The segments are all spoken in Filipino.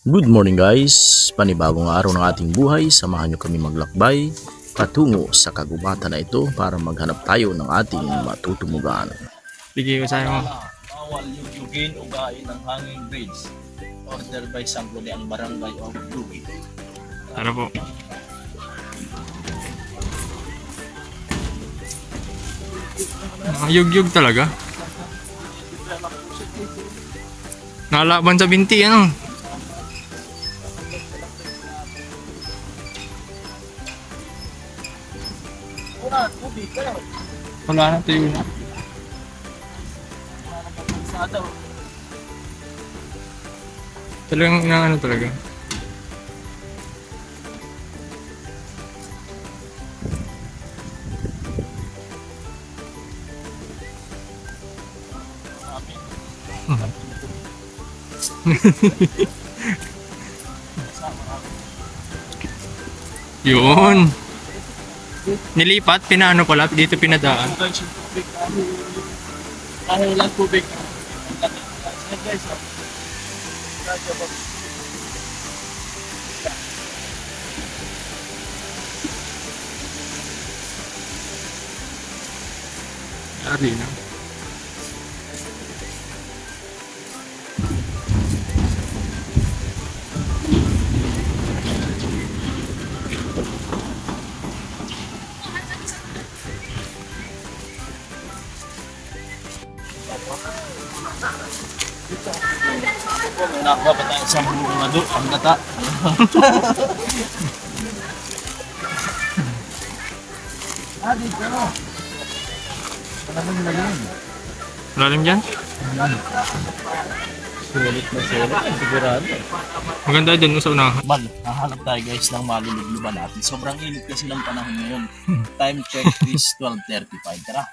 Good morning guys! Panibagong araw ng ating buhay, samahan nyo kami maglakbay patungo sa kagubatan na ito para maghanap tayo ng ating matutumugan. Sige ko sa'yo mo. Bawal yugyugin o gain ng hanging bridge. Order by Sangguni ang barangay of Lugi. Ano po? Yugyug talaga. Nalaban sa binti, ano? Wala na tayo na. Talagang na ano talaga. Yun. Nilipat, pinano pala, dito pinadaan. Kahit lang tubig. Ari na. Nakuha pa tayo sa mga doon, ang nata. Dito. Maraming lalim. Lalim dyan? Sulit na sulit, sigurado. Maganda dyan sa unahan. Man, hahanap tayo guys ng malulubluban natin. Sobrang init kasi ng panahon ngayon. Time check is 12:35. Tara.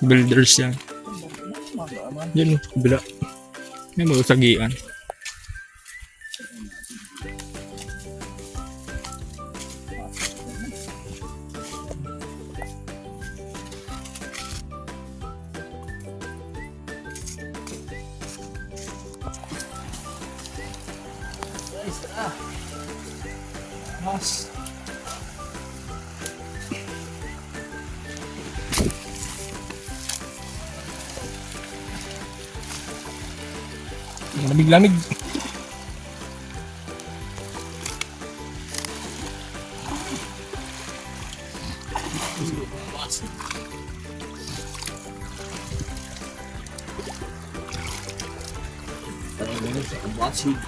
Builders yan. Yan, kabila. May mga sagian. Guys, tara. Mas. Lamig-lamig. Watching.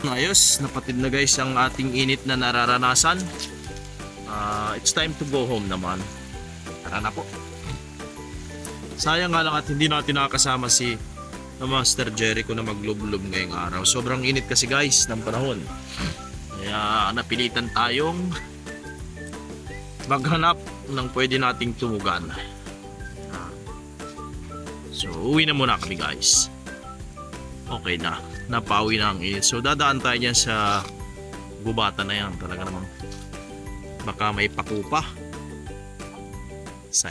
Ayos, napatid na guys ang ating init na nararanasan. It's time to go home naman. Tara na po. Sayang nga lang at hindi natin nakakasama si Master Jericho na maglublob ngayong araw. Sobrang init kasi guys ng panahon. Kaya napilitan tayong maghanap ng pwede nating tumugan. So uwi na muna kami guys. Okay na, napawi na ang init. So dadaan tayo dyan sa gubatan na yan. Talaga namang baka may pakupa sa